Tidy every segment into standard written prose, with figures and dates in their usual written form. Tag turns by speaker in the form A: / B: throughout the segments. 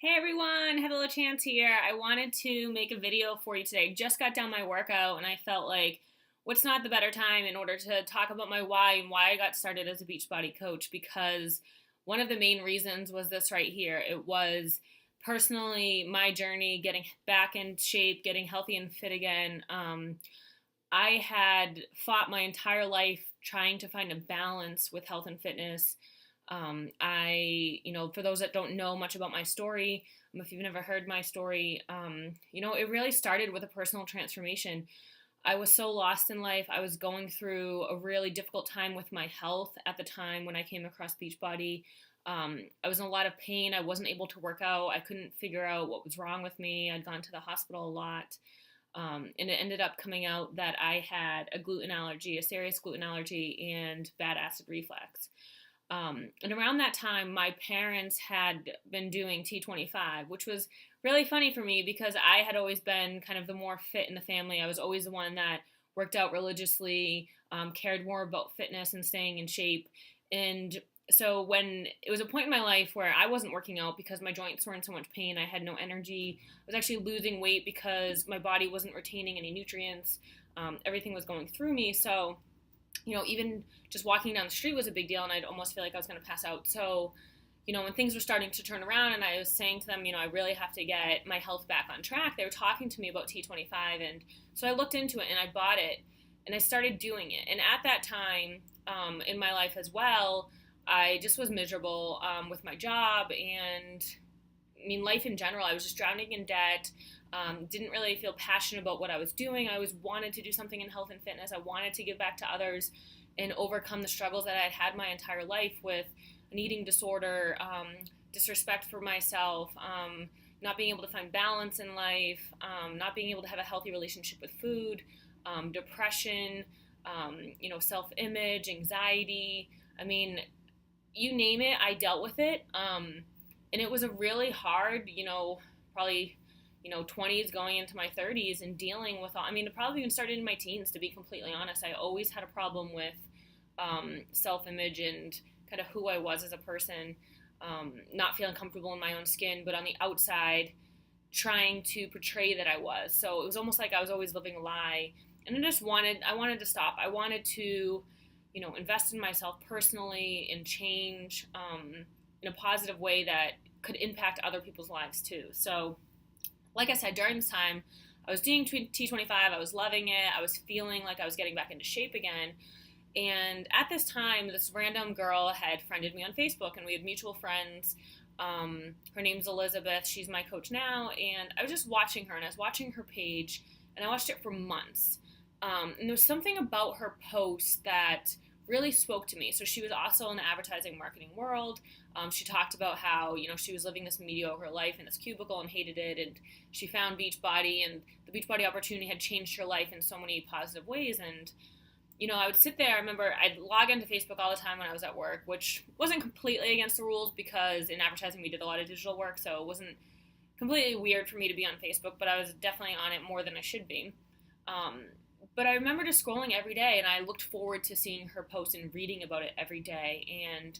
A: Hey everyone, Heather LaChance here. I wanted to make a video for you today. Just got done my workout and I felt like what's not the better time in order to talk about my why and why I got started as a Beachbody coach, because one of the main reasons was this right here. It was personally my journey getting back in shape, getting healthy and fit again. I had fought my entire life trying to find a balance with health and fitness. For those that don't know much about my story, if you've never heard my story, it really started with a personal transformation. I was so lost in life. I was going through a really difficult time with my health at the time when I came across Beachbody. I was in a lot of pain. I wasn't able to work out. I couldn't figure out what was wrong with me. I'd gone to the hospital a lot. And it ended up coming out that I had a gluten allergy, a serious gluten allergy, and bad acid reflux. And around that time, my parents had been doing T25, which was really funny for me because I had always been kind of the more fit in the family. I was always the one that worked out religiously, cared more about fitness and staying in shape. And so when it was a point in my life where I wasn't working out because my joints were in so much pain, I had no energy. I was actually losing weight because my body wasn't retaining any nutrients. Everything was going through me. So even just walking down the street was a big deal, and I'd almost feel like I was going to pass out. So, when things were starting to turn around and I was saying to them, I really have to get my health back on track, they were talking to me about T25. And so I looked into it and I bought it and I started doing it. And at that time in my life as well, I just was miserable with my job and life in general. I was just drowning in debt. Didn't really feel passionate about what I was doing. I always wanted to do something in health and fitness. I wanted to give back to others and overcome the struggles that I had had my entire life with an eating disorder, disrespect for myself, not being able to find balance in life, not being able to have a healthy relationship with food, depression, self-image, anxiety. You name it, I dealt with it. And it was a really hard, probably 20s going into my 30s and dealing with all, it probably even started in my teens, to be completely honest. I always had a problem with self-image and kind of who I was as a person, not feeling comfortable in my own skin, but on the outside, trying to portray that I was. So it was almost like I was always living a lie. And I wanted to stop. I wanted to, invest in myself personally and change in a positive way that could impact other people's lives too. So, like I said, during this time, I was doing T25. I was loving it. I was feeling like I was getting back into shape again. And at this time, this random girl had friended me on Facebook, and we had mutual friends. Her name's Elizabeth. She's my coach now. And I was just watching her, and I was watching her page, and I watched it for months. And there was something about her post that really spoke to me. So she was also in the advertising marketing world. She talked about how, she was living this mediocre life in this cubicle and hated it. And she found Beachbody, and the Beachbody opportunity had changed her life in so many positive ways. And, I would sit there. I remember I'd log into Facebook all the time when I was at work, which wasn't completely against the rules because in advertising we did a lot of digital work. So it wasn't completely weird for me to be on Facebook, but I was definitely on it more than I should be. But I remember just scrolling every day, and I looked forward to seeing her post and reading about it every day. And,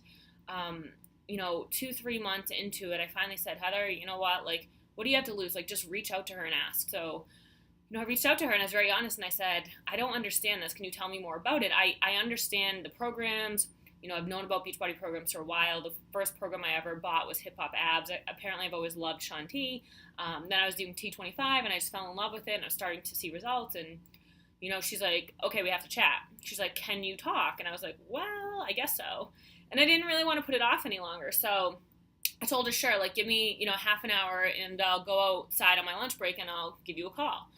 A: 2-3 months into it, I finally said, Heather, you know what? What do you have to lose? Just reach out to her and ask. So, I reached out to her and I was very honest, and I said, I don't understand this. Can you tell me more about it? I understand the programs. I've known about Beachbody programs for a while. The first program I ever bought was Hip Hop Abs. Apparently, I've always loved Shanti. Then I was doing T25, and I just fell in love with it, and I was starting to see results. And she's like, okay, we have to chat. She's like, can you talk? And I was like, well, I guess so. And I didn't really want to put it off any longer. So I told her, sure, give me, half an hour, and I'll go outside on my lunch break and I'll give you a call.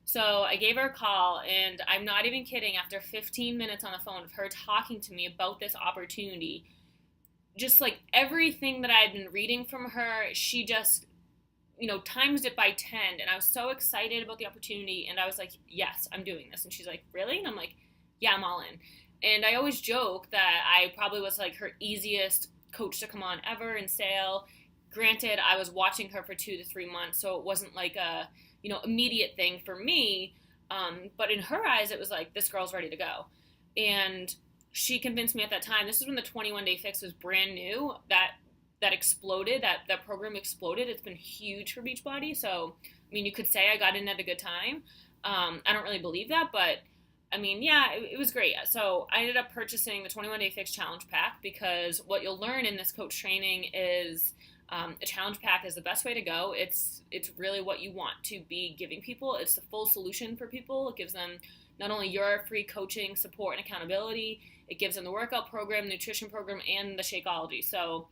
A: So I gave her a call, and I'm not even kidding. After 15 minutes on the phone of her talking to me about this opportunity, just everything that I had been reading from her, she just times it by 10. And I was so excited about the opportunity. And I was like, yes, I'm doing this. And she's like, really? And I'm like, yeah, I'm all in. And I always joke that I probably was her easiest coach to come on ever in sale. Granted, I was watching her for 2 to 3 months, so it wasn't a, immediate thing for me. But in her eyes, it was this girl's ready to go. And she convinced me at that time, this is when the 21-day fix was brand new, that that exploded, that program exploded. It's been huge for Beachbody. So, I mean, you could say I got in at a good time. I don't really believe that, but I mean, yeah, it was great. So I ended up purchasing the 21 Day Fix Challenge Pack, because what you'll learn in this coach training is a challenge pack is the best way to go. It's really what you want to be giving people. It's the full solution for people. It gives them not only your free coaching, support, and accountability, it gives them the workout program, nutrition program, and the Shakeology. So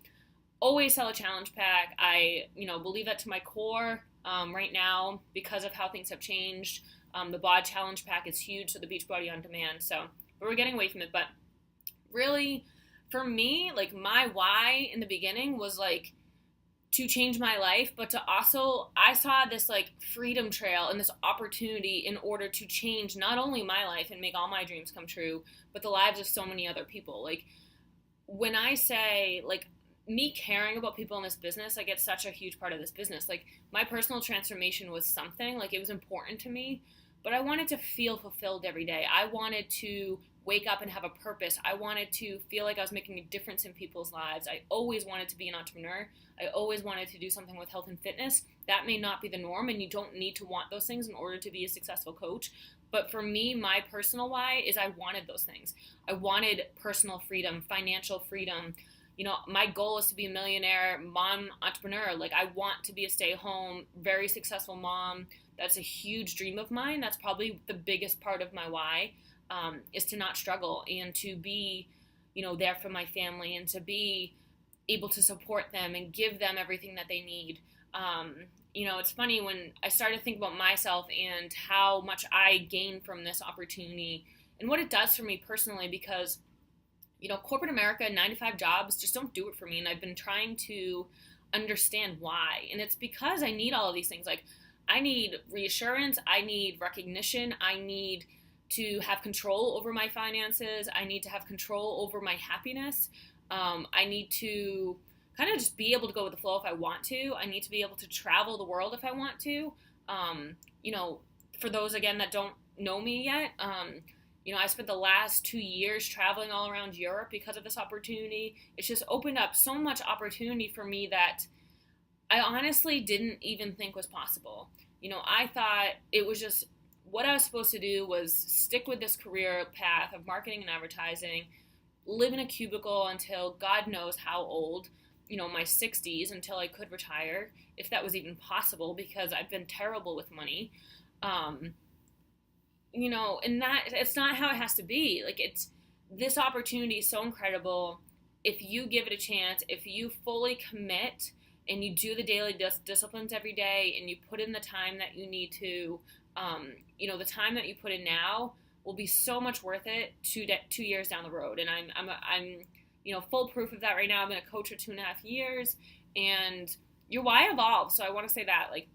A: always sell a challenge pack. I, believe that to my core. Right now, because of how things have changed, the BOD challenge pack is huge, so the Beachbody on Demand. So, but we're getting away from it. But really, for me, like, my why in the beginning was like to change my life, but to also, I saw this like freedom trail and this opportunity in order to change not only my life and make all my dreams come true, but the lives of so many other people. Like, when I say, like, me caring about people in this business, like, it's such a huge part of this business. Like, my personal transformation was something, like, it was important to me, but I wanted to feel fulfilled every day. I wanted to wake up and have a purpose. I wanted to feel like I was making a difference in people's lives. I always wanted to be an entrepreneur. I always wanted to do something with health and fitness. That may not be the norm, and you don't need to want those things in order to be a successful coach. But for me, my personal why is I wanted those things. I wanted personal freedom, financial freedom. My goal is to be a millionaire mom entrepreneur. Like, I want to be a stay-at-home, very successful mom. That's a huge dream of mine. That's probably the biggest part of my why, is to not struggle and to be, there for my family, and to be able to support them and give them everything that they need. It's funny when I started to think about myself and how much I gain from this opportunity and what it does for me personally, because corporate America, 9-to-5 jobs just don't do it for me. And I've been trying to understand why. And it's because I need all of these things. Like, I need reassurance. I need recognition. I need to have control over my finances. I need to have control over my happiness. I need to kind of just be able to go with the flow if I want to. I need to be able to travel the world if I want to. For those, again, that don't know me yet, I spent the last 2 years traveling all around Europe because of this opportunity. It's just opened up so much opportunity for me that I honestly didn't even think was possible. I thought it was just what I was supposed to do was stick with this career path of marketing and advertising, live in a cubicle until God knows how old, my 60s, until I could retire, if that was even possible, because I've been terrible with money. And that, it's not how it has to be. Like, this opportunity is so incredible. If you give it a chance, if you fully commit and you do the daily disciplines every day, and you put in the time that you need to, the time that you put in now will be so much worth it 2 years down the road. And I'm full proof of that right now. I've been a coach for 2.5 years, and your why evolves. So I want to say that, like,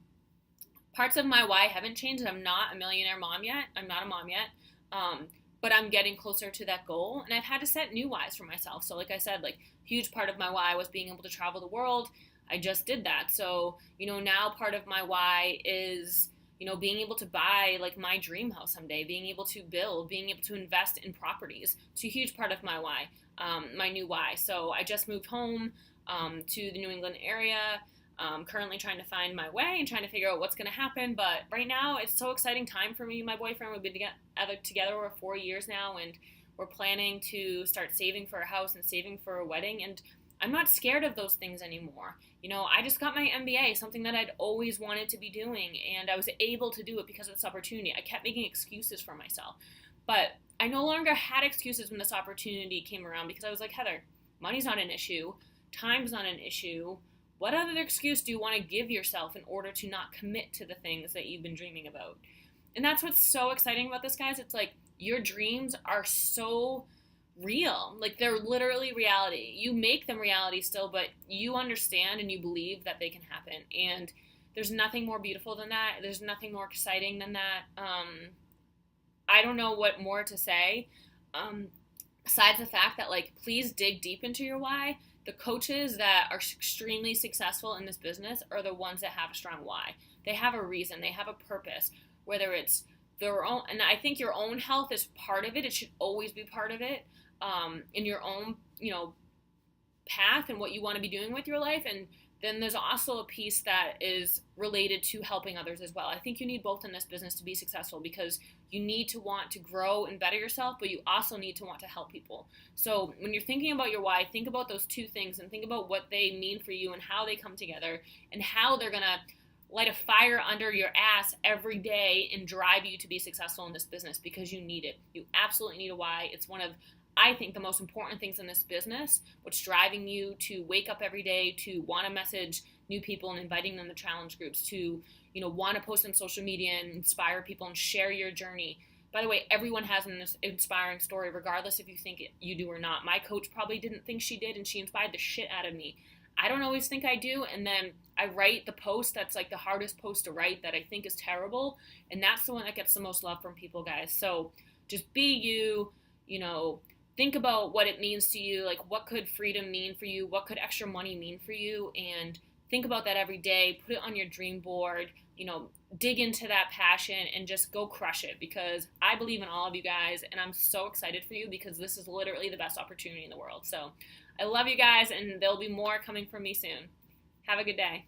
A: parts of my why haven't changed. I'm not a millionaire mom yet. I'm not a mom yet. But I'm getting closer to that goal. And I've had to set new whys for myself. So like I said, like, huge part of my why was being able to travel the world. I just did that. So, now part of my why is, being able to buy, like, my dream house someday, being able to build, being able to invest in properties. It's a huge part of my why, my new why. So I just moved home to the New England area. Currently trying to find my way and trying to figure out what's going to happen. But right now, it's so exciting time for me and my boyfriend. We've been together over 4 years now, and we're planning to start saving for a house and saving for a wedding. And I'm not scared of those things anymore. I just got my MBA, something that I'd always wanted to be doing, and I was able to do it because of this opportunity. I kept making excuses for myself, but I no longer had excuses when this opportunity came around, because I was like, Heather, money's not an issue. Time's not an issue. What other excuse do you want to give yourself in order to not commit to the things that you've been dreaming about? And that's what's so exciting about this, guys. It's like, your dreams are so real. Like, they're literally reality. You make them reality still, but you understand and you believe that they can happen. And there's nothing more beautiful than that. There's nothing more exciting than that. I don't know what more to say. Besides the fact that, like, please dig deep into your why. The coaches that are extremely successful in this business are the ones that have a strong why. They have a reason. They have a purpose, whether it's their own. And I think your own health is part of it. It should always be part of it. In your own, path and what you want to be doing with your life. And then there's also a piece that is related to helping others as well. I think you need both in this business to be successful, because you need to want to grow and better yourself, but you also need to want to help people. So when you're thinking about your why, think about those two things and think about what they mean for you and how they come together and how they're going to light a fire under your ass every day and drive you to be successful in this business, because you need it. You absolutely need a why. It's one of, I think, the most important things in this business. What's driving you to wake up every day, to want to message new people and inviting them to challenge groups, to, want to post on social media and inspire people and share your journey. By the way, everyone has an inspiring story, regardless if you think you do or not. My coach probably didn't think she did, and she inspired the shit out of me. I don't always think I do, and then I write the post that's like the hardest post to write that I think is terrible, and that's the one that gets the most love from people, guys. So just be you, think about what it means to you, like what could freedom mean for you, what could extra money mean for you, and think about that every day. Put it on your dream board, dig into that passion and just go crush it, because I believe in all of you guys, and I'm so excited for you, because this is literally the best opportunity in the world. So I love you guys, and there'll be more coming from me soon. Have a good day.